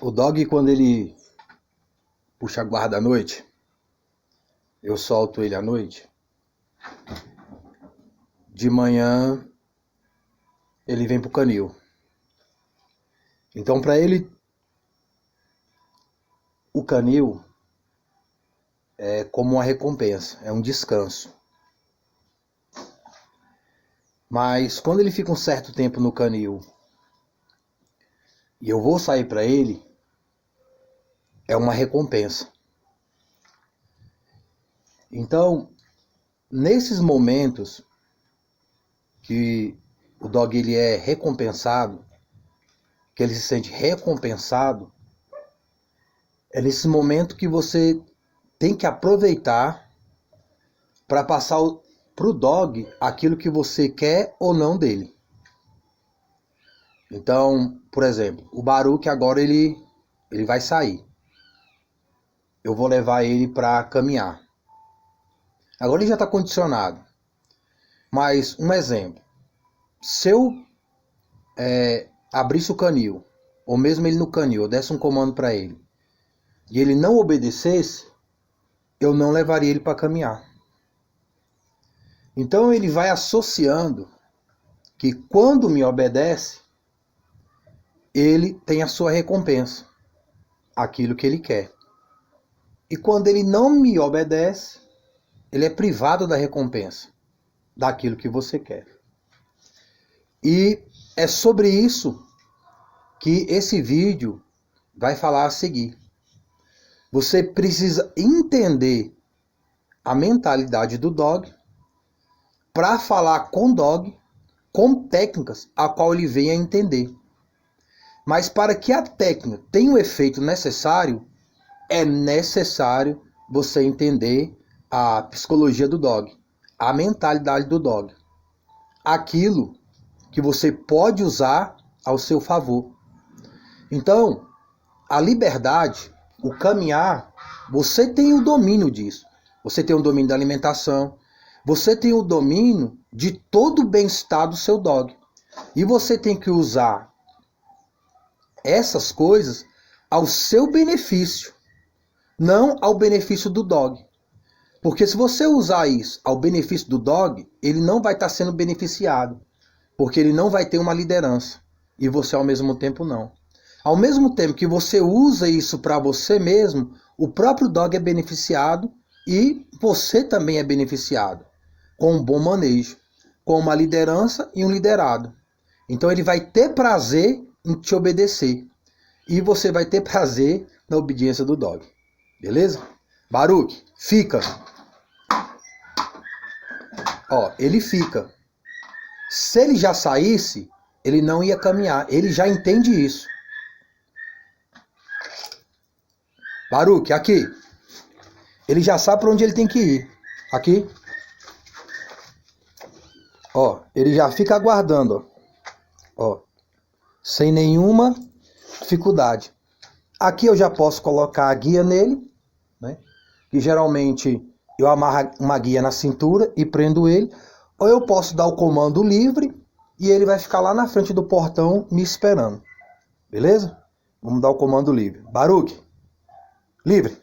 O dog, quando ele puxa a guarda à noite, eu solto ele à noite. De manhã, ele vem pro canil. Então, para ele, o canil é como uma recompensa, é um descanso. Mas quando ele fica um certo tempo no canil e eu vou sair para ele, é uma recompensa. Então, nesses momentos que o dog ele é recompensado, que ele se sente recompensado, é nesse momento que você tem que aproveitar para passar pro dog aquilo que você quer ou não dele. Então, por exemplo, o Baruque agora ele vai sair. Eu vou levar ele para caminhar. Agora ele já está condicionado. Mas um exemplo, se eu abrisse o canil, ou mesmo ele no canil, eu desse um comando para ele, e ele não obedecesse, eu não levaria ele para caminhar. Então ele vai associando que quando me obedece, ele tem a sua recompensa, aquilo que ele quer. E quando ele não me obedece, ele é privado da recompensa, daquilo que você quer. E é sobre isso que esse vídeo vai falar a seguir. Você precisa entender a mentalidade do dog para falar com o dog com técnicas a qual ele venha entender. Mas para que a técnica tenha o efeito necessário, é necessário você entender a psicologia do dog, a mentalidade do dog. Aquilo que você pode usar ao seu favor. Então, a liberdade, o caminhar, você tem o domínio disso. Você tem o domínio da alimentação, você tem o domínio de todo o bem-estar do seu dog. E você tem que usar essas coisas ao seu benefício, não ao benefício do dog. Porque se você usar isso ao benefício do dog, ele não vai estar sendo beneficiado, porque ele não vai ter uma liderança, e você ao mesmo tempo não. Ao mesmo tempo que você usa isso para você mesmo, o próprio dog é beneficiado e você também é beneficiado, com um bom manejo, com uma liderança e um liderado. Então ele vai ter prazer em te obedecer, e você vai ter prazer na obediência do dog. Beleza? Baruque, fica. Ó, ele fica. Se ele já saísse, ele não ia caminhar. Ele já entende isso. Baruque, aqui. Ele já sabe para onde ele tem que ir. Aqui. Ó, ele já fica aguardando, ó, sem nenhuma dificuldade. Aqui eu já posso colocar a guia nele, né? Que geralmente eu amarro uma guia na cintura e prendo ele. Ou eu posso dar o comando livre e ele vai ficar lá na frente do portão me esperando. Beleza? Vamos dar o comando livre. Baruque, livre.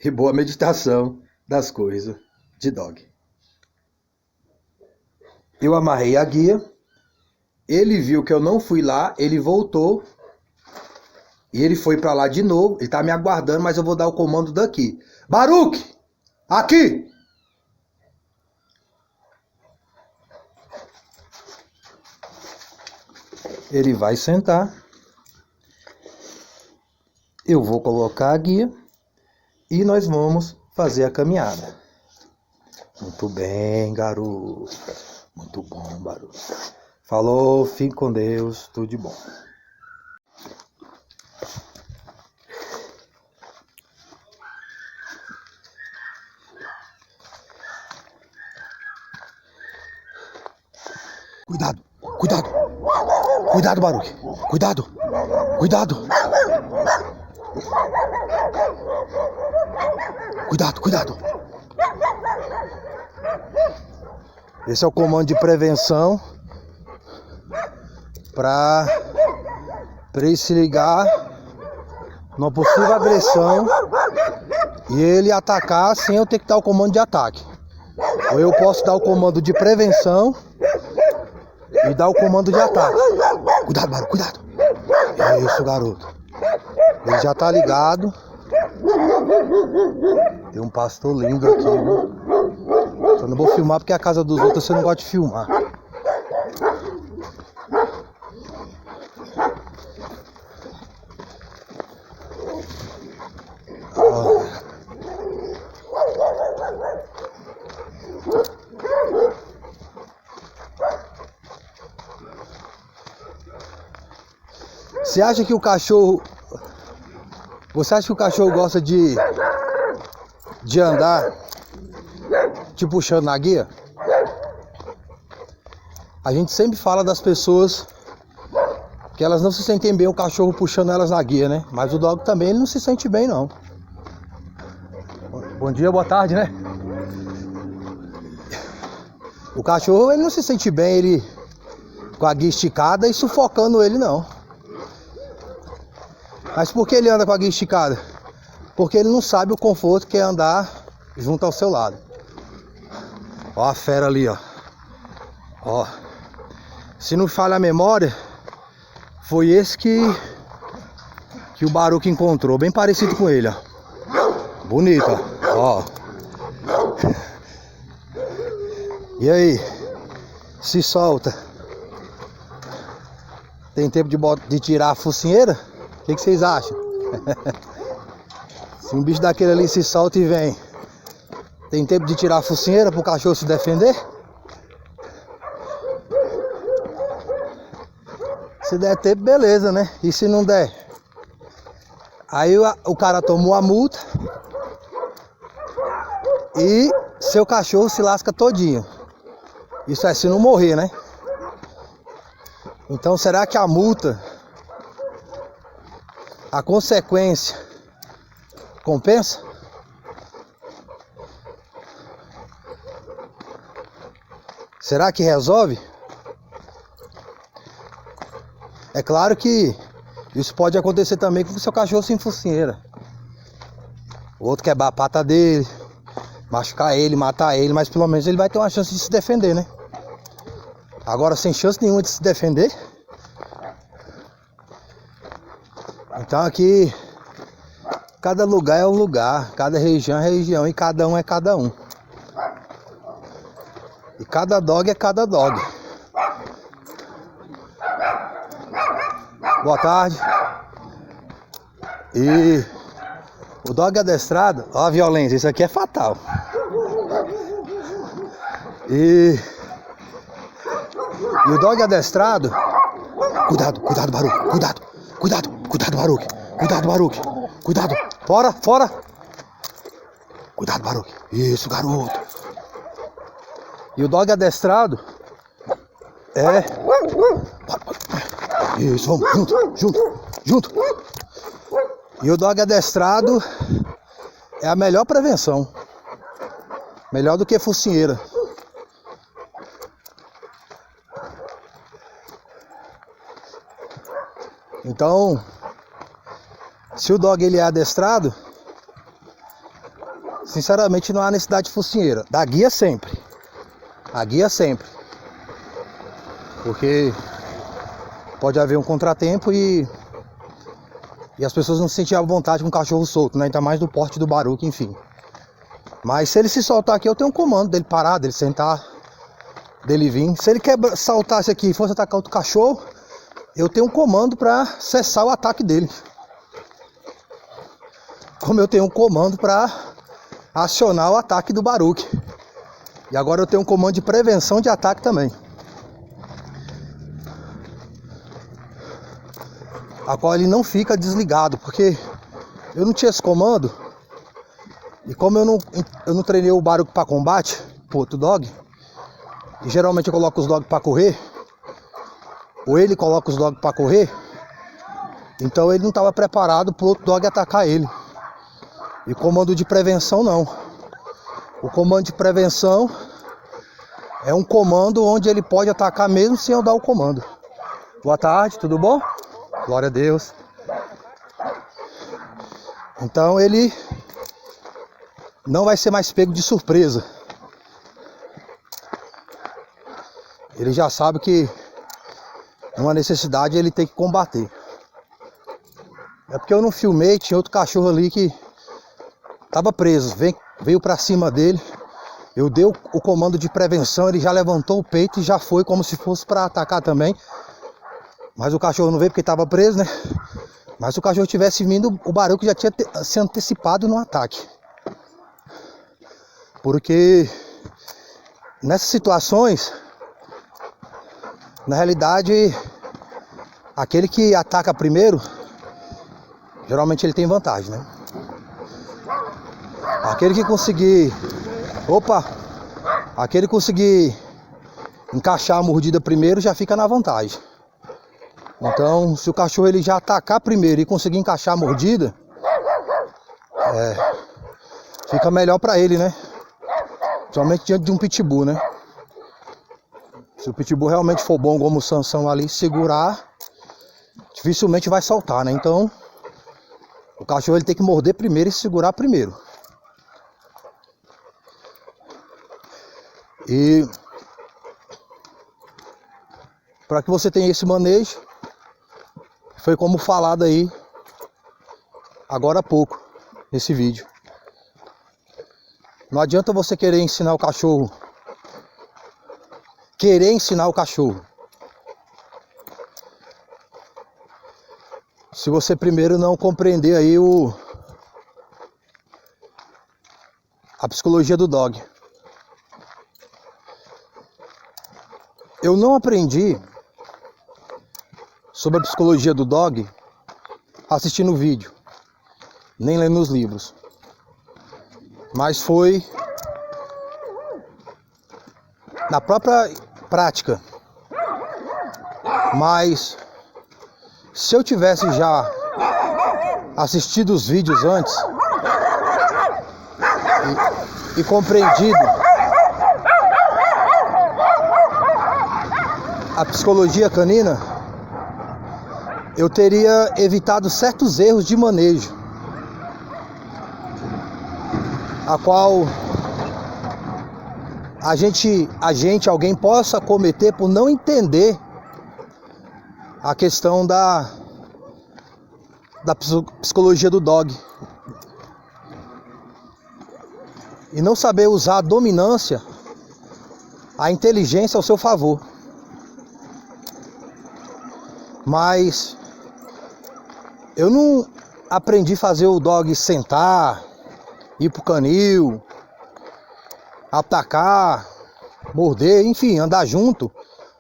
E boa meditação das coisas de dog. Eu amarrei a guia. Ele viu que eu não fui lá, ele voltou. E ele foi para lá de novo. Ele tá me aguardando, mas eu vou dar o comando daqui. Baruque! Aqui! Ele vai sentar. Eu vou colocar a guia. E nós vamos fazer a caminhada. Muito bem, garoto. Muito bom, garoto. Falou, fique com Deus, tudo de bom. Cuidado, cuidado. Cuidado, Baruque. Cuidado, cuidado. Cuidado, cuidado. Esse é o comando de prevenção para para ele se ligar numa possível agressão e ele atacar sem eu ter que dar o comando de ataque. Ou eu posso dar o comando de prevenção e dar o comando de ataque. Cuidado, Baru, cuidado. É isso, garoto. Ele já tá ligado. Tem um pastor lindo aqui, viu? Só não vou filmar porque a casa dos outros você não gosta de filmar. Você acha que o cachorro... Você acha que o cachorro gosta de andar te puxando na guia? A gente sempre fala das pessoas que elas não se sentem bem o cachorro puxando elas na guia, né? Mas o dog também ele não se sente bem, não. Bom dia, boa tarde, né? O cachorro ele não se sente bem ele com a guia esticada e sufocando ele, não. Mas por que ele anda com a guia esticada? Porque ele não sabe o conforto que é andar junto ao seu lado. Ó a fera ali, ó. Ó. Se não falha a memória, foi esse que o Baruque encontrou. Bem parecido com ele, ó. Bonito, ó. E aí? Se solta. Tem tempo de tirar a focinheira? O que vocês acham? Se um bicho daquele ali se solta e vem, tem tempo de tirar a focinheira pro cachorro se defender? Se der tempo, beleza, né? E se não der? Aí o cara tomou a multa e seu cachorro se lasca todinho. Isso é se não morrer, né? Então será que a multa, a consequência, compensa? Será que resolve? É claro que isso pode acontecer também com o seu cachorro sem focinheira. O outro quebrar a pata dele, machucar ele, matar ele, mas pelo menos ele vai ter uma chance de se defender, né? Agora sem chance nenhuma de se defender. Então aqui, cada lugar é um lugar, cada região é região e cada um é cada um. E cada dog é cada dog. Boa tarde. E o dog adestrado, ó a violência, isso aqui é fatal. E o dog adestrado, cuidado, cuidado, Baruque, cuidado, cuidado, cuidado, Baruque, cuidado, Baruque, cuidado, fora, fora. Cuidado, Baruque, isso, garoto. E o dog adestrado é... Isso, vamos, junto, junto, junto. E o dog adestrado é a melhor prevenção. Melhor do que focinheira. Então, se o dog ele é adestrado, sinceramente não há necessidade de focinheira. Da guia sempre. A guia sempre. Porque pode haver um contratempo e as pessoas não se sentem à vontade com o cachorro solto, né? Ainda mais do porte do Baruque, enfim. Mas se ele se soltar aqui, eu tenho um comando dele parar, dele sentar, dele vir. Se ele saltasse aqui e fosse atacar outro cachorro, eu tenho um comando para cessar o ataque dele. Como eu tenho um comando para acionar o ataque do Baruque. E agora eu tenho um comando de prevenção de ataque também. A qual ele não fica desligado, porque eu não tinha esse comando. E como eu não treinei o Baruque para combate, pro outro dog, e geralmente eu coloco os dogs para correr, ou ele coloca os dogs para correr, então ele não estava preparado pro outro dog atacar ele. E comando de prevenção não. O comando de prevenção é um comando onde ele pode atacar mesmo sem eu dar o comando. Boa tarde, tudo bom? Glória a Deus. Então ele não vai ser mais pego de surpresa. Ele já sabe que uma necessidade ele tem que combater. É porque eu não filmei, tinha outro cachorro ali que estava preso, veio para cima dele. Eu dei o comando de prevenção, ele já levantou o peito e já foi como se fosse para atacar também. Mas o cachorro não veio porque estava preso, né? Mas se o cachorro tivesse vindo, o barulho já tinha se antecipado no ataque. Porque nessas situações, na realidade, aquele que ataca primeiro, geralmente ele tem vantagem, né? Aquele que conseguir encaixar a mordida primeiro já fica na vantagem. Então, se o cachorro ele já atacar primeiro e conseguir encaixar a mordida, fica melhor pra ele, né? Somente diante de um pitbull, né? Se o pitbull realmente for bom como o Sansão ali, segurar, dificilmente vai soltar, né? Então, o cachorro ele tem que morder primeiro e segurar primeiro. E para que você tenha esse manejo, foi como falado aí agora há pouco nesse vídeo. Não adianta você querer ensinar o cachorro, se você primeiro não compreender aí a psicologia do dog. Eu não aprendi sobre a psicologia do dog assistindo o vídeo, nem lendo os livros. Mas foi na própria prática. Mas se eu tivesse já assistido os vídeos antes e compreendido a psicologia canina, eu teria evitado certos erros de manejo, a qual alguém possa cometer por não entender a questão da psicologia do dog e não saber usar a dominância, a inteligência ao seu favor. Mas eu não aprendi a fazer o dog sentar, ir pro canil, atacar, morder, enfim, andar junto.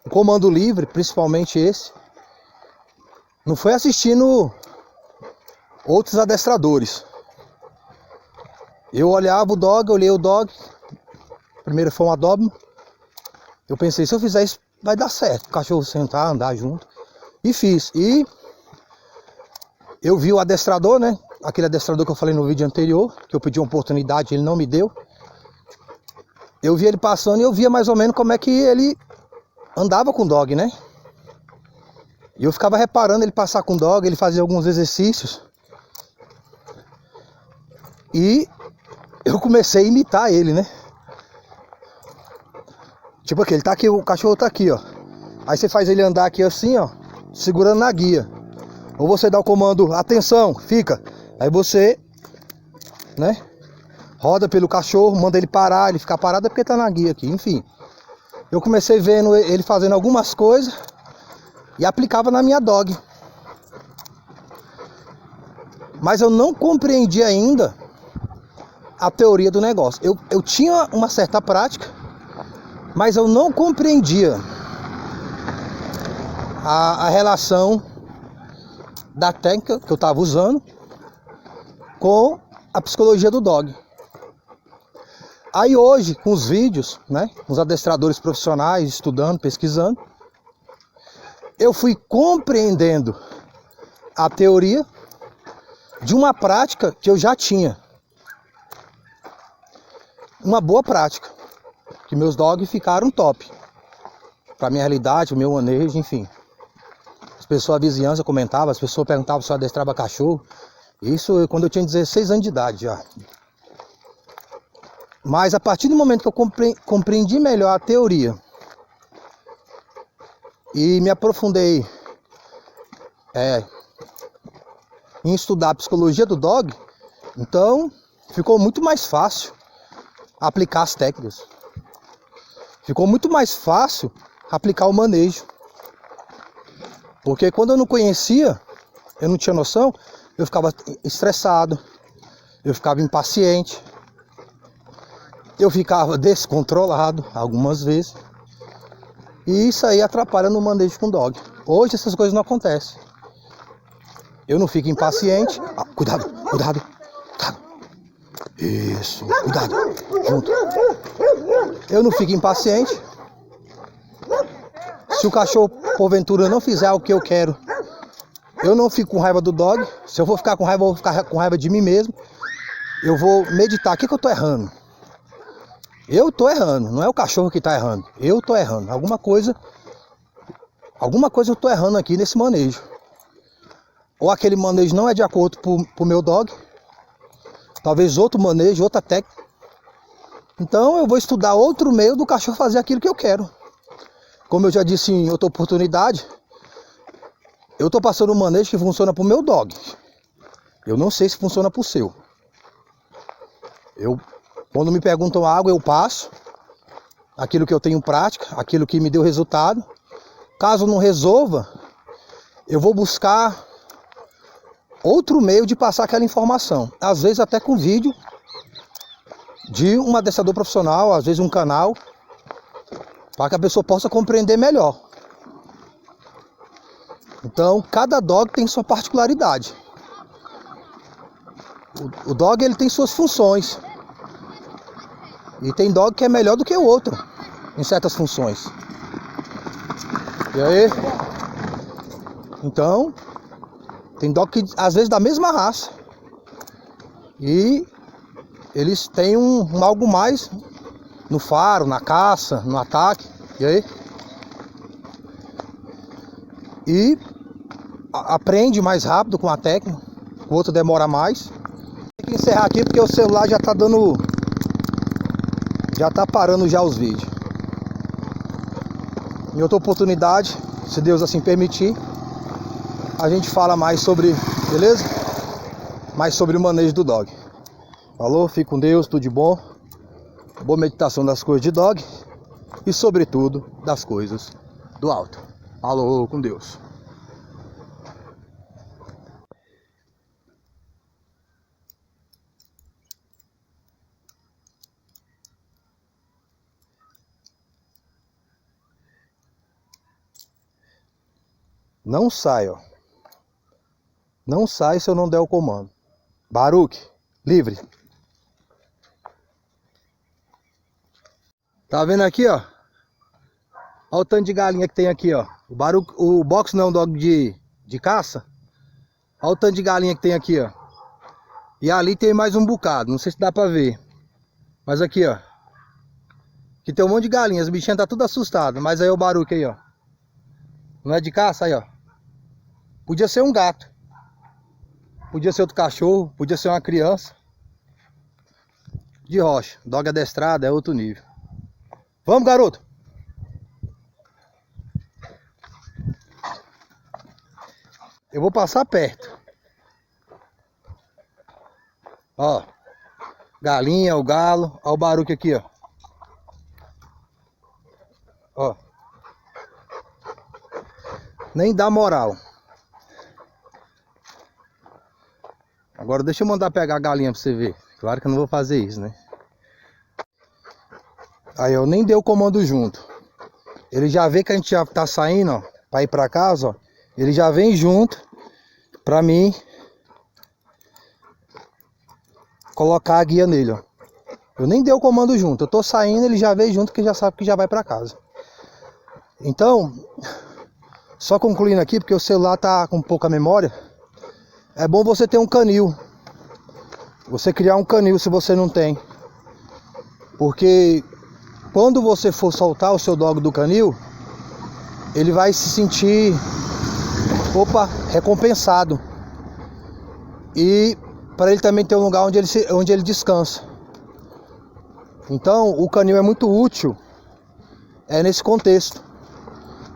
O comando livre, principalmente esse. Não foi assistindo outros adestradores. Eu olhava o dog, olhei o dog. Primeiro foi uma Doberman. Eu pensei, se eu fizer isso, vai dar certo. O cachorro sentar, andar junto. E fiz. E eu vi o adestrador, né? Aquele adestrador que eu falei no vídeo anterior, que eu pedi uma oportunidade, ele não me deu. Eu vi ele passando e eu via mais ou menos como é que ele andava com o dog, né? E eu ficava reparando ele passar com o dog, ele fazia alguns exercícios. E eu comecei a imitar ele, né? Tipo aqui, ele tá aqui, o cachorro tá aqui, ó. Aí você faz ele andar aqui assim, ó, segurando na guia. Ou você dá o comando, atenção, fica. Aí você, né, roda pelo cachorro, manda ele parar, ele ficar parado é porque tá na guia aqui, enfim. Eu comecei vendo ele fazendo algumas coisas e aplicava na minha dog. Mas eu não compreendi ainda a teoria do negócio. Eu tinha uma certa prática, mas eu não compreendia a relação da técnica que eu estava usando com a psicologia do dog. Aí hoje, com os vídeos, né, com os adestradores profissionais, estudando, pesquisando, eu fui compreendendo a teoria de uma prática que eu já tinha. Uma boa prática, que meus dogs ficaram top. Para minha realidade, o meu manejo, enfim. pessoas, a vizinhança comentava, as pessoas perguntavam se eu adestrava cachorro. Isso quando eu tinha 16 anos de idade já. Mas a partir do momento que eu compreendi melhor a teoria e me aprofundei em estudar a psicologia do dog, então ficou muito mais fácil aplicar as técnicas. Ficou muito mais fácil aplicar o manejo. Porque quando eu não conhecia, eu não tinha noção, eu ficava estressado, eu ficava impaciente, eu ficava descontrolado algumas vezes. E isso aí atrapalha no manejo com dog. Hoje essas coisas não acontecem. Eu não fico impaciente. Cuidado. Isso, cuidado. Junto. Eu não fico impaciente. Se o cachorro, porventura, não fizer o que eu quero, eu não fico com raiva do dog. Se eu vou ficar com raiva, eu vou ficar com raiva de mim mesmo. Eu vou meditar. O que eu tô errando? Eu tô errando. Não é o cachorro que tá errando. Eu tô errando. Alguma coisa eu tô errando aqui nesse manejo. Ou aquele manejo não é de acordo pro meu dog. Talvez outro manejo, outra técnica. Então eu vou estudar outro meio do cachorro fazer aquilo que eu quero. Como eu já disse em outra oportunidade, eu estou passando um manejo que funciona para o meu dog. Eu não sei se funciona para o seu. Quando me perguntam algo, eu passo aquilo que eu tenho prática, aquilo que me deu resultado. Caso não resolva, eu vou buscar outro meio de passar aquela informação. Às vezes até com vídeo de um adestrador profissional, às vezes um canal, para que a pessoa possa compreender melhor. Então, cada dog tem sua particularidade. O dog ele tem suas funções. E tem dog que é melhor do que o outro em certas funções. E aí? Então, tem dog que às vezes da mesma raça. E eles têm algo mais no faro, na caça, no ataque. E aí? E aprende mais rápido com a técnica. O outro demora mais. Tem que encerrar aqui porque o celular já tá dando... Já tá parando já os vídeos. Em outra oportunidade, se Deus assim permitir, a gente fala mais sobre, beleza? Mais sobre o manejo do dog. Falou? Fique com Deus, tudo de bom. Boa meditação das coisas de dog. E sobretudo, das coisas do alto. Falou, com Deus. Não sai, ó. Não sai se eu não der o comando. Baruque, livre. Tá vendo aqui, ó? Olha o tanto de galinha que tem aqui, ó. O box não é um dog de caça. Olha o tanto de galinha que tem aqui, ó. E ali tem mais um bocado. Não sei se dá pra ver. Mas aqui, ó. Aqui tem um monte de galinhas. As bichinhas tá tudo assustadas. Mas aí o Baruque aí, ó. Não é de caça aí, ó. Podia ser um gato. Podia ser outro cachorro. Podia ser uma criança. De rocha. Dog adestrado é outro nível. Vamos, garoto. Eu vou passar perto. Ó. Galinha, o galo. Ó o Baruque aqui, ó. Ó. Nem dá moral. Agora deixa eu mandar pegar a galinha pra você ver. Claro que eu não vou fazer isso, né? Aí eu nem dei o comando junto. Ele já vê que a gente já tá saindo, ó, pra ir pra casa, ó. Ele já vem junto pra mim colocar a guia nele, ó. Eu nem dei o comando junto. Eu tô saindo, ele já veio junto que já sabe que já vai pra casa. Então, só concluindo aqui, porque o celular tá com pouca memória. É bom você ter um canil. Você criar um canil se você não tem. Porque quando você for soltar o seu dog do canil, ele vai se sentir recompensado. E para ele também ter um lugar onde ele descansa. Então o canil é muito útil nesse contexto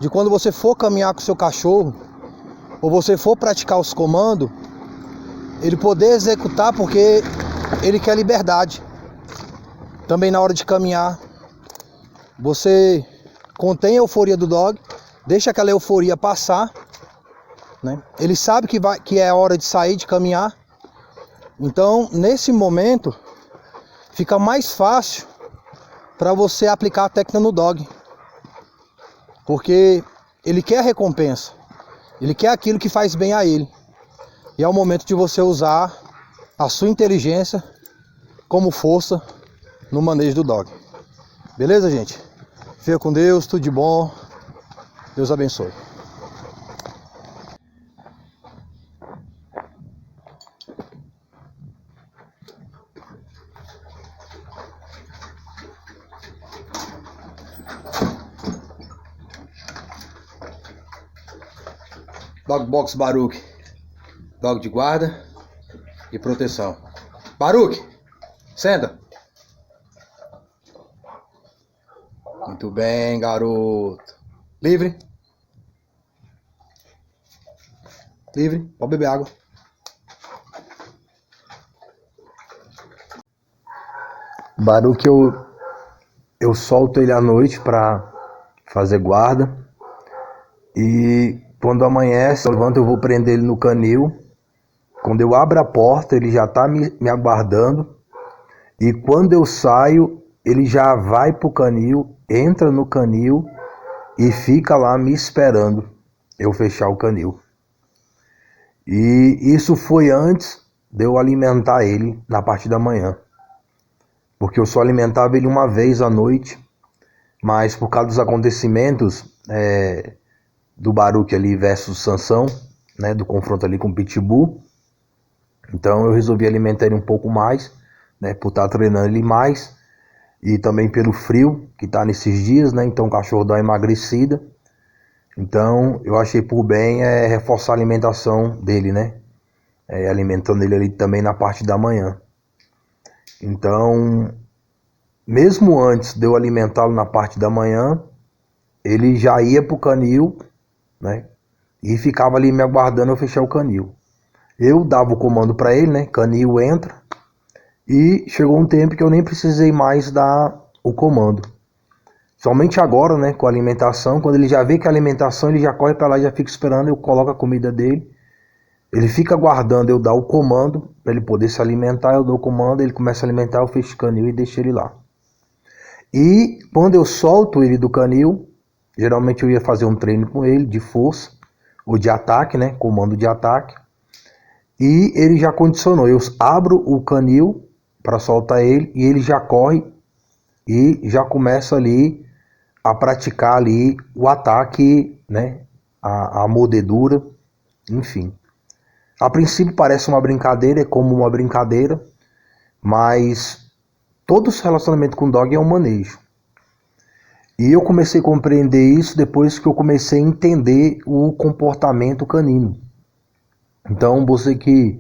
de quando você for caminhar com o seu cachorro ou você for praticar os comandos, ele poder executar, porque ele quer liberdade. Também na hora de caminhar, você contém a euforia do dog, deixa aquela euforia passar, né? Ele sabe que é hora de sair, de caminhar. Então, nesse momento, fica mais fácil para você aplicar a técnica no dog. Porque ele quer a recompensa. Ele quer aquilo que faz bem a ele. E é o momento de você usar a sua inteligência como força no manejo do dog. Beleza, gente? Fica com Deus, tudo de bom. Deus abençoe. Dog Box Baruch. Dog de guarda e proteção. Baruch, senta. Muito bem, garoto. Livre. Livre. Pode beber água. Baruch, eu solto ele à noite para fazer guarda. E quando amanhece, eu levanto, eu vou prender ele no canil. Quando eu abro a porta, ele já está me aguardando. E quando eu saio, ele já vai pro canil, entra no canil e fica lá me esperando eu fechar o canil. E isso foi antes de eu alimentar ele na parte da manhã. Porque eu só alimentava ele uma vez à noite. Mas por causa dos acontecimentos do Baruch ali versus Sansão, né, do confronto ali com o Pitbull, então eu resolvi alimentar ele um pouco mais, né, por estar treinando ele mais, e também pelo frio que está nesses dias, né, então o cachorro dá uma emagrecida. Então eu achei por bem reforçar a alimentação dele, né, alimentando ele ali também na parte da manhã. Então, mesmo antes de eu alimentá-lo na parte da manhã, ele já ia pro canil, né, e ficava ali me aguardando eu fechar o canil. Eu dava o comando para ele, né? Canil entra. E chegou um tempo que eu nem precisei mais dar o comando. Somente agora, né? Com a alimentação, quando ele já vê que a alimentação, ele já corre para lá e já fica esperando. Eu coloco a comida dele. Ele fica aguardando eu dar o comando para ele poder se alimentar. Eu dou o comando, ele começa a alimentar, eu fecho o canil e deixo ele lá. E quando eu solto ele do canil, geralmente eu ia fazer um treino com ele de força ou de ataque, né? Comando de ataque. E ele já condicionou. Eu abro o canil para soltar ele e ele já corre e já começa ali a praticar ali o ataque, né? A mordedura, enfim. A princípio parece uma brincadeira, é como uma brincadeira, mas todo relacionamento com dog é um manejo. E eu comecei a compreender isso depois que eu comecei a entender o comportamento canino. Então, você que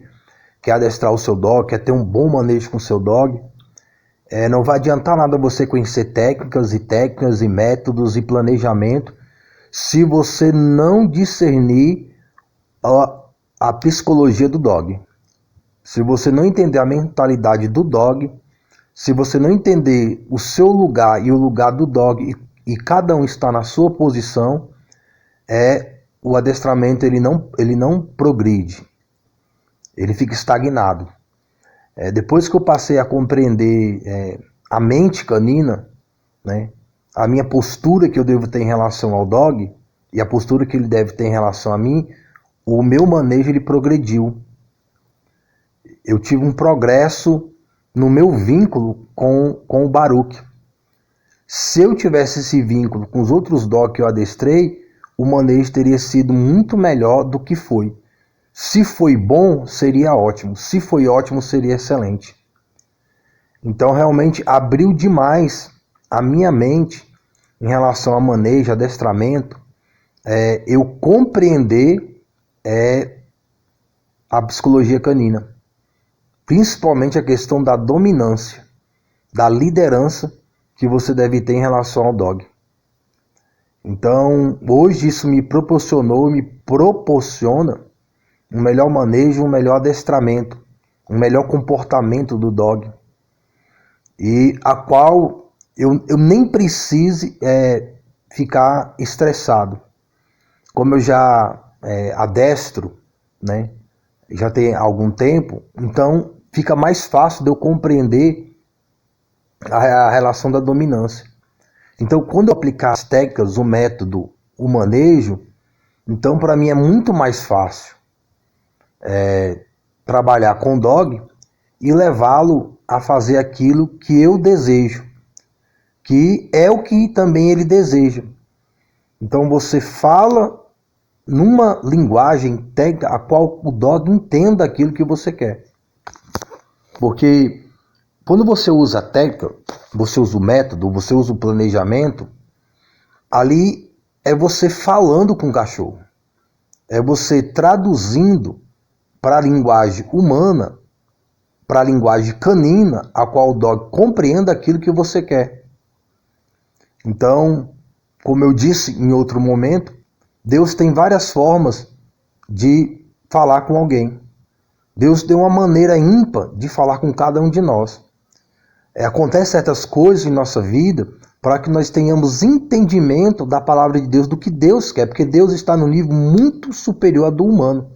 quer adestrar o seu dog, quer ter um bom manejo com o seu dog, não vai adiantar nada você conhecer técnicas e métodos e planejamento se você não discernir a psicologia do dog. Se você não entender a mentalidade do dog, se você não entender o seu lugar e o lugar do dog e cada um está na sua posição, o adestramento ele não progride, ele fica estagnado. Depois que eu passei a compreender a mente canina, né, a minha postura que eu devo ter em relação ao dog e a postura que ele deve ter em relação a mim, o meu manejo ele progrediu. Eu tive um progresso no meu vínculo com o Baruch. Se eu tivesse esse vínculo com os outros dogs que eu adestrei, o manejo teria sido muito melhor do que foi. Se foi bom, seria ótimo. Se foi ótimo, seria excelente. Então, realmente, abriu demais a minha mente em relação a manejo, adestramento. Eu compreender é a psicologia canina, principalmente a questão da dominância, da liderança que você deve ter em relação ao dog. Então, hoje isso me proporciona um melhor manejo, um melhor adestramento, um melhor comportamento do dog, e a qual eu nem precise ficar estressado. Como eu já adestro, né, já tem algum tempo, então fica mais fácil de eu compreender a relação da dominância. Então, quando eu aplicar as técnicas, o método, o manejo, então para mim é muito mais fácil trabalhar com o dog e levá-lo a fazer aquilo que eu desejo, que é o que também ele deseja. Então você fala numa linguagem técnica a qual o dog entenda aquilo que você quer. Porque quando você usa a técnica, você usa o método, você usa o planejamento, ali é você falando com o cachorro. É você traduzindo para a linguagem humana, para a linguagem canina, a qual o dog compreenda aquilo que você quer. Então, como eu disse em outro momento, Deus tem várias formas de falar com alguém. Deus tem uma maneira ímpar de falar com cada um de nós. Acontecem certas coisas em nossa vida para que nós tenhamos entendimento da palavra de Deus, do que Deus quer, porque Deus está no nível muito superior ao do humano,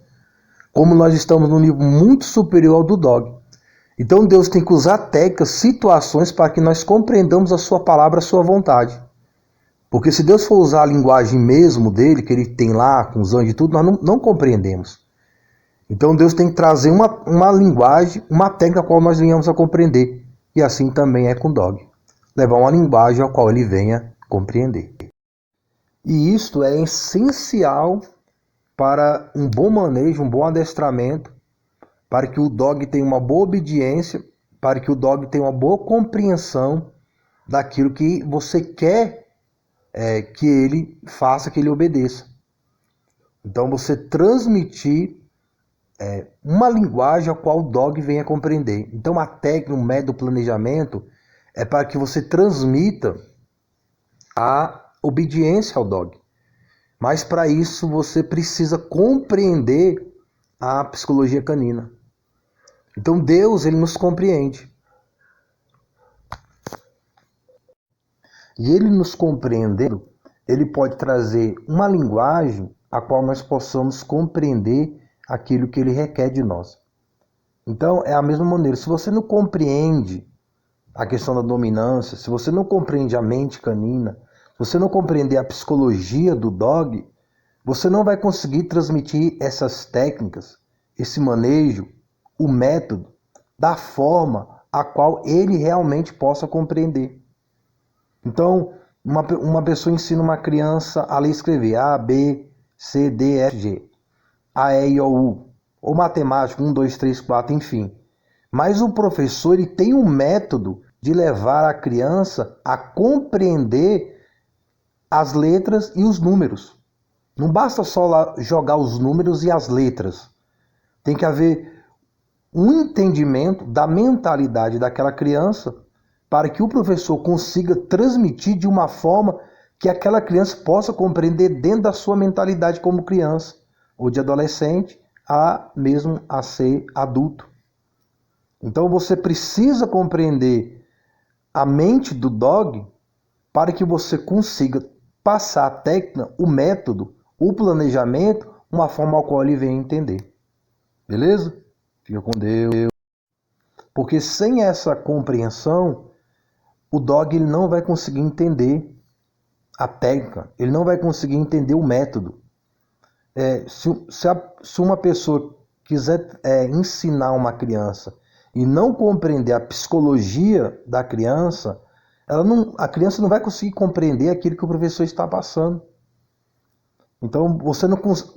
como nós estamos no nível muito superior ao do dog. Então Deus tem que usar técnicas, situações para que nós compreendamos a sua palavra, a sua vontade. Porque se Deus for usar a linguagem mesmo dele, que ele tem lá com os anjos e tudo, nós não compreendemos. Então Deus tem que trazer uma linguagem, uma técnica a qual nós venhamos a compreender. E assim também é com o dog. Levar uma linguagem a qual ele venha compreender. E isto é essencial para um bom manejo, um bom adestramento, para que o dog tenha uma boa obediência, para que o dog tenha uma boa compreensão daquilo que você quer que ele faça, que ele obedeça. Então você transmitir uma linguagem a qual o dog venha compreender. Então a técnica, o método, o planejamento é para que você transmita a obediência ao dog. Mas para isso você precisa compreender a psicologia canina. Então Deus, ele nos compreende. E ele nos compreendendo, ele pode trazer uma linguagem a qual nós possamos compreender aquilo que ele requer de nós. Então é a mesma maneira, se você não compreende a questão da dominância, se você não compreende a mente canina, se você não compreender a psicologia do dog, você não vai conseguir transmitir essas técnicas, esse manejo, o método, da forma a qual ele realmente possa compreender. Então, uma pessoa ensina uma criança a ler e escrever A, B, C, D, F, G, A, E, I, O, U, ou matemática, 1, 2, 3, 4, enfim. Mas o professor, ele tem um método de levar a criança a compreender as letras e os números. Não basta só jogar os números e as letras. Tem que haver um entendimento da mentalidade daquela criança para que o professor consiga transmitir de uma forma que aquela criança possa compreender dentro da sua mentalidade como criança, ou de adolescente, mesmo a ser adulto. Então você precisa compreender a mente do dog para que você consiga passar a técnica, o método, o planejamento, uma forma ao qual ele venha entender. Beleza? Fica com Deus. Porque sem essa compreensão, o dog ele não vai conseguir entender a técnica, ele não vai conseguir entender o método. Se uma pessoa quiser ensinar uma criança e não compreender a psicologia da criança, a criança não vai conseguir compreender aquilo que o professor está passando. Então,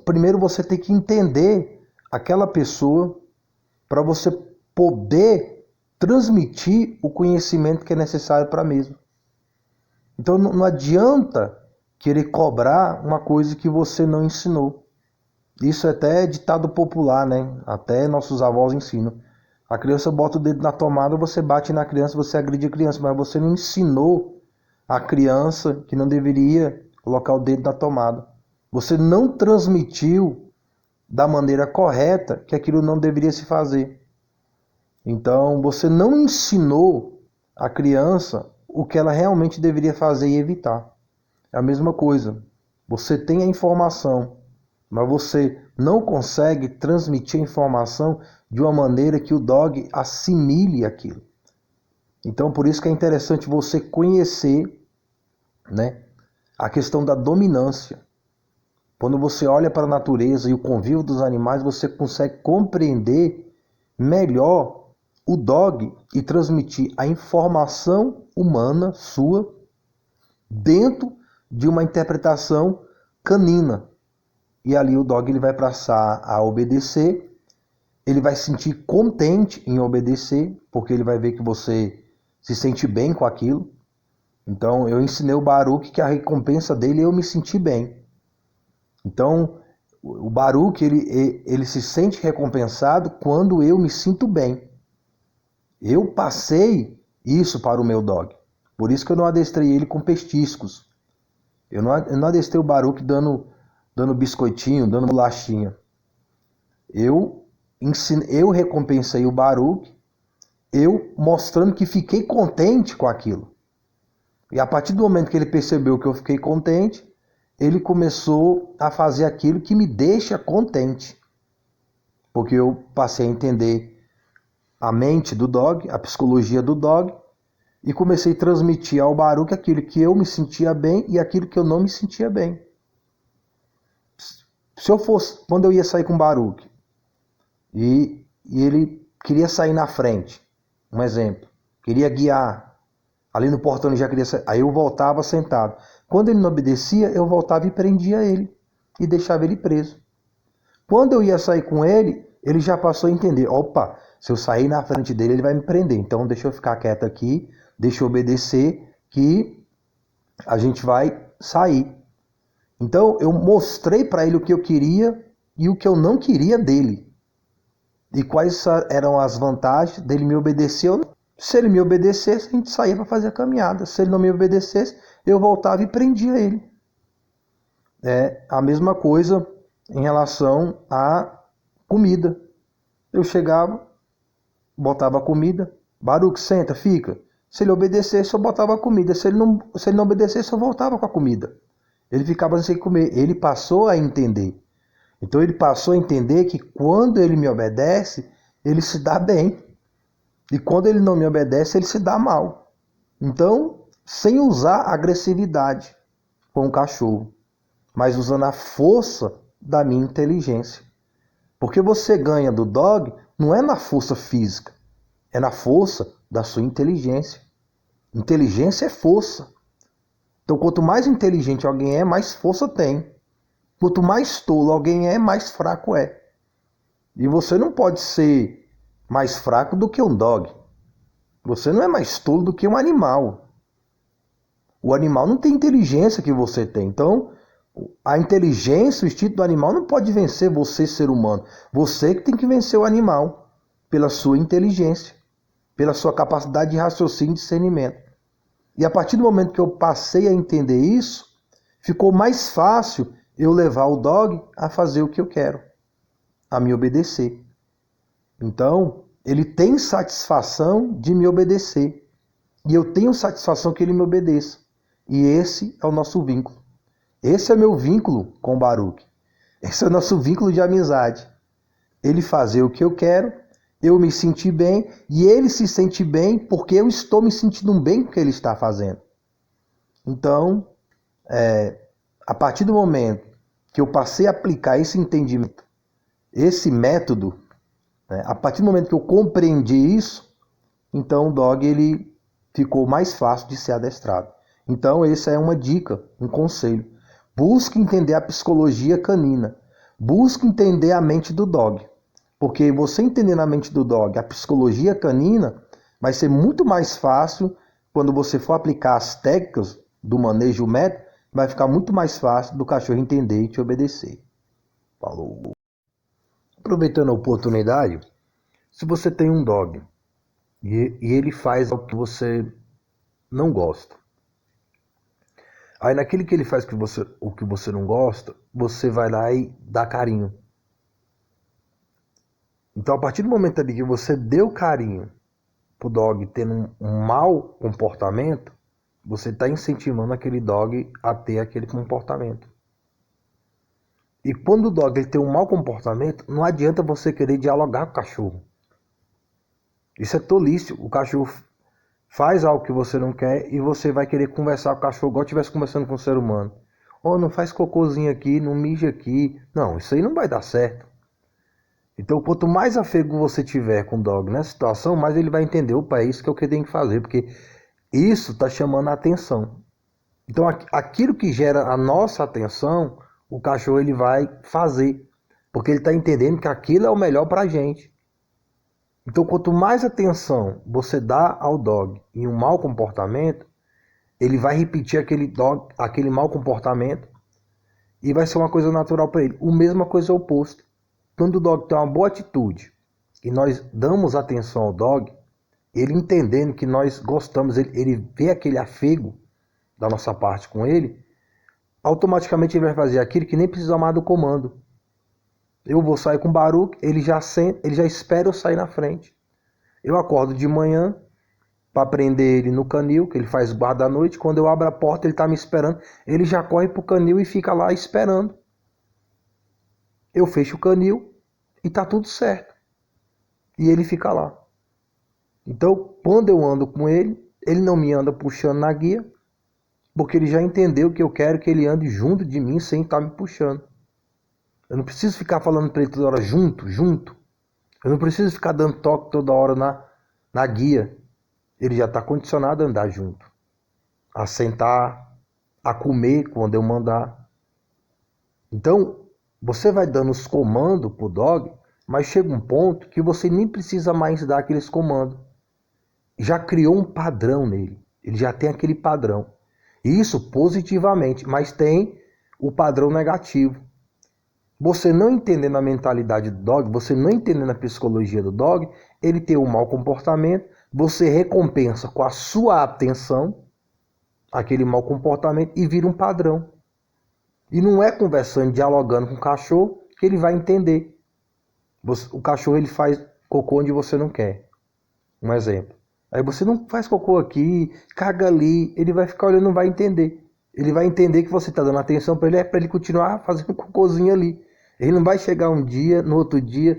primeiro você tem que entender aquela pessoa para você poder transmitir o conhecimento que é necessário para a mesma. Então, não adianta querer cobrar uma coisa que você não ensinou. Isso é até ditado popular, né? Até nossos avós ensinam. A criança bota o dedo na tomada, você bate na criança, você agride a criança, mas você não ensinou a criança que não deveria colocar o dedo na tomada. Você não transmitiu da maneira correta que aquilo não deveria se fazer. Então, você não ensinou a criança o que ela realmente deveria fazer e evitar. É a mesma coisa. Você tem a informação, mas você não consegue transmitir a informação de uma maneira que o dog assimile aquilo. Então, por isso que é interessante você conhecer, né, a questão da dominância. Quando você olha para a natureza e o convívio dos animais, você consegue compreender melhor o dog e transmitir a informação humana sua dentro de uma interpretação canina. E ali o dog ele vai passar a obedecer, ele vai se sentir contente em obedecer, porque ele vai ver que você se sente bem com aquilo. Então eu ensinei o Baruch que a recompensa dele é eu me sentir bem. Então o Baruch ele se sente recompensado quando eu me sinto bem. Eu passei isso para o meu dog. Por isso que eu não adestrei ele com pestiscos. Eu não adestrei o Baruch dando biscoitinho, dando bolachinha. Eu recompensei o Baruch, eu mostrando que fiquei contente com aquilo. E a partir do momento que ele percebeu que eu fiquei contente, ele começou a fazer aquilo que me deixa contente. Porque eu passei a entender a mente do dog, a psicologia do dog, e comecei a transmitir ao Baruch aquilo que eu me sentia bem e aquilo que eu não me sentia bem. Se eu fosse, quando eu ia sair com o Baruch, e ele queria sair na frente, um exemplo, queria guiar, ali no portão ele já queria sair, aí eu voltava sentado. Quando ele não obedecia, eu voltava e prendia ele, e deixava ele preso. Quando eu ia sair com ele, ele já passou a entender, opa, se eu sair na frente dele, ele vai me prender, então deixa eu ficar quieto aqui, deixa eu obedecer, que a gente vai sair. Então eu mostrei para ele o que eu queria e o que eu não queria dele. E quais eram as vantagens dele me obedecer ou não. Se ele me obedecesse, a gente saía para fazer a caminhada. Se ele não me obedecesse, eu voltava e prendia ele. É a mesma coisa em relação à comida. Eu chegava, botava a comida, Baruch, senta, fica. Se ele obedecesse, eu botava a comida. Se ele não obedecesse, eu voltava com a comida. Ele ficava sem comer. Ele passou a entender. Então ele passou a entender que quando ele me obedece, ele se dá bem. E quando ele não me obedece, ele se dá mal. Então, sem usar agressividade com o cachorro, mas usando a força da minha inteligência. Porque você ganha do dog não é na força física, é na força da sua inteligência. Inteligência é força. Então, quanto mais inteligente alguém é, mais força tem. Quanto mais tolo alguém é, mais fraco é. E você não pode ser mais fraco do que um dog. Você não é mais tolo do que um animal. O animal não tem inteligência que você tem. Então, a inteligência, o instinto do animal não pode vencer você, ser humano. Você que tem que vencer o animal pela sua inteligência, pela sua capacidade de raciocínio e discernimento. E a partir do momento que eu passei a entender isso, ficou mais fácil eu levar o dog a fazer o que eu quero, a me obedecer. Então, ele tem satisfação de me obedecer. E eu tenho satisfação que ele me obedeça. E esse é o nosso vínculo. Esse é o meu vínculo com o Baruch. Esse é o nosso vínculo de amizade. Ele fazer o que eu quero, eu me sentir bem, e ele se sente bem porque eu estou me sentindo bem com o que ele está fazendo. Então, a partir do momento que eu passei a aplicar esse entendimento, esse método, a partir do momento que eu compreendi isso, então o dog ele ficou mais fácil de ser adestrado. Então essa é uma dica, um conselho. Busque entender a psicologia canina. Busque entender a mente do dog. Porque você entendendo a mente do dog, a psicologia canina, vai ser muito mais fácil quando você for aplicar as técnicas do manejo médico, vai ficar muito mais fácil do cachorro entender e te obedecer. Falou. Aproveitando a oportunidade, se você tem um dog e ele faz algo que você não gosta, aí naquele que ele faz o que você não gosta, você vai lá e dá carinho. Então, a partir do momento ali que você deu carinho pro dog tendo um mau comportamento, você está incentivando aquele dog a ter aquele comportamento. E quando o dog ele tem um mau comportamento, não adianta você querer dialogar com o cachorro. Isso é tolice. O cachorro faz algo que você não quer e você vai querer conversar com o cachorro igual estivesse conversando com o ser humano. Oh, não faz cocôzinho aqui, não mija aqui. Não, isso aí não vai dar certo. Então, quanto mais afego você tiver com o dog nessa situação, mais ele vai entender, opa, é isso que eu tenho que fazer, porque isso está chamando a atenção. Então, aquilo que gera a nossa atenção, o cachorro ele vai fazer, porque ele está entendendo que aquilo é o melhor para a gente. Então, quanto mais atenção você dá ao dog em um mau comportamento, ele vai repetir aquele mau comportamento e vai ser uma coisa natural para ele. O mesma coisa é o oposto. Quando o dog tem uma boa atitude e nós damos atenção ao dog, ele entendendo que nós gostamos, ele vê aquele afego da nossa parte com ele, automaticamente ele vai fazer aquilo que nem precisa mais do comando. Eu vou sair com o Baruch, ele já espera eu sair na frente. Eu acordo de manhã para prender ele no canil, que ele faz guarda à noite. Quando eu abro a porta, ele está me esperando. Ele já corre para o canil e fica lá esperando. Eu fecho o canil e tá tudo certo. E ele fica lá. Então, quando eu ando com ele, ele não me anda puxando na guia, porque ele já entendeu que eu quero que ele ande junto de mim sem estar me puxando. Eu não preciso ficar falando para ele toda hora junto. Eu não preciso ficar dando toque toda hora na guia. Ele já está condicionado a andar junto. A sentar, a comer quando eu mandar. Então, você vai dando os comandos pro dog, mas chega um ponto que você nem precisa mais dar aqueles comandos. Já criou um padrão nele. Ele já tem aquele padrão. Isso positivamente, mas tem o padrão negativo. Você não entendendo a mentalidade do dog, você não entendendo a psicologia do dog, ele tem um mau comportamento, você recompensa com a sua atenção aquele mau comportamento e vira um padrão. E não é conversando, dialogando com o cachorro que ele vai entender. O cachorro ele faz cocô onde você não quer. Um exemplo. Aí você não faz cocô aqui, caga ali, ele vai ficar olhando, não vai entender. Ele vai entender que você está dando atenção para ele, é para ele continuar fazendo cocôzinho ali. Ele não vai chegar um dia, no outro dia,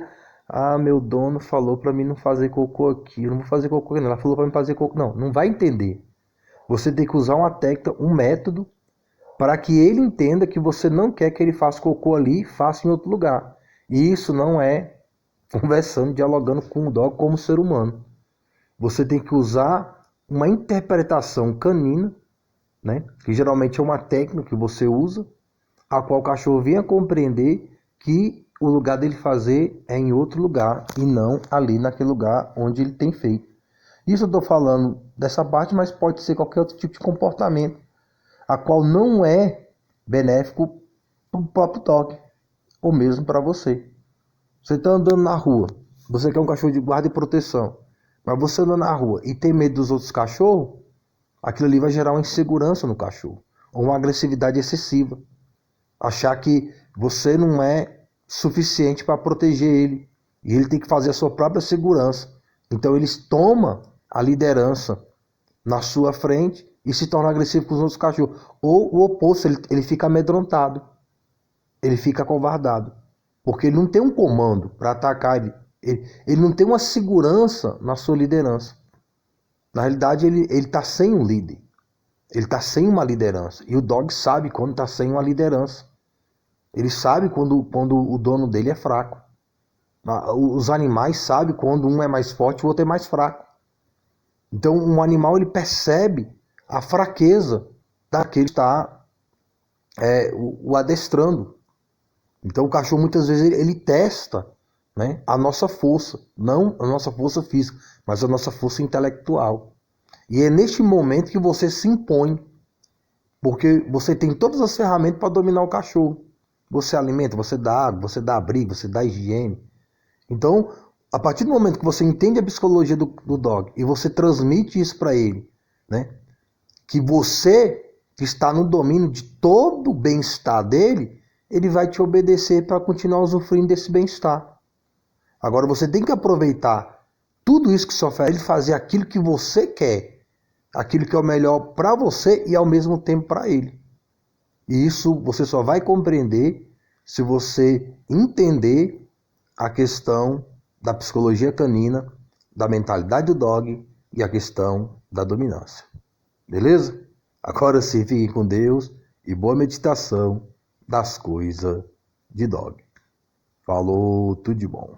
meu dono falou para mim não fazer cocô aqui, eu não vou fazer cocô aqui não, ela falou para mim fazer cocô. Não vai entender. Você tem que usar uma técnica, um método, para que ele entenda que você não quer que ele faça cocô ali e faça em outro lugar. E isso não é conversando, dialogando com o dog como ser humano. Você tem que usar uma interpretação canina, né? Que geralmente é uma técnica que você usa, a qual o cachorro venha compreender que o lugar dele fazer é em outro lugar e não ali naquele lugar onde ele tem feito. Isso eu estou falando dessa parte, mas pode ser qualquer outro tipo de comportamento, a qual não é benéfico para o próprio dog, ou mesmo para você. Você está andando na rua, você quer um cachorro de guarda e proteção, mas você anda na rua e tem medo dos outros cachorros, aquilo ali vai gerar uma insegurança no cachorro, ou uma agressividade excessiva. Achar que você não é suficiente para proteger ele, e ele tem que fazer a sua própria segurança. Então eles tomam a liderança na sua frente e se torna agressivo com os outros cachorros. Ou o oposto, ele fica amedrontado, ele fica acovardado, porque ele não tem um comando para atacar ele não tem uma segurança na sua liderança. Na realidade, ele está sem um líder. Ele está sem uma liderança. E o dog sabe quando está sem uma liderança. Ele sabe quando o dono dele é fraco. Os animais sabem quando um é mais forte e o outro é mais fraco. Então, um animal ele percebe a fraqueza daquele que está o adestrando. Então, o cachorro muitas vezes ele testa, né, a nossa força, não a nossa força física, mas a nossa força intelectual. E é neste momento que você se impõe, porque você tem todas as ferramentas para dominar o cachorro. Você alimenta, você dá água, você dá abrigo, você dá higiene, Então, a partir do momento que você entende a psicologia do dog e você transmite isso para ele, né? Que você está no domínio de todo o bem-estar dele, ele vai te obedecer para continuar usufruindo desse bem-estar. Agora você tem que aproveitar tudo isso que se oferece, ele fazer aquilo que você quer, aquilo que é o melhor para você e ao mesmo tempo para ele. E isso você só vai compreender se você entender a questão da psicologia canina, da mentalidade do dog e a questão da dominância. Beleza? Agora sim, fiquem com Deus e boa meditação das coisas de dog. Falou, tudo de bom.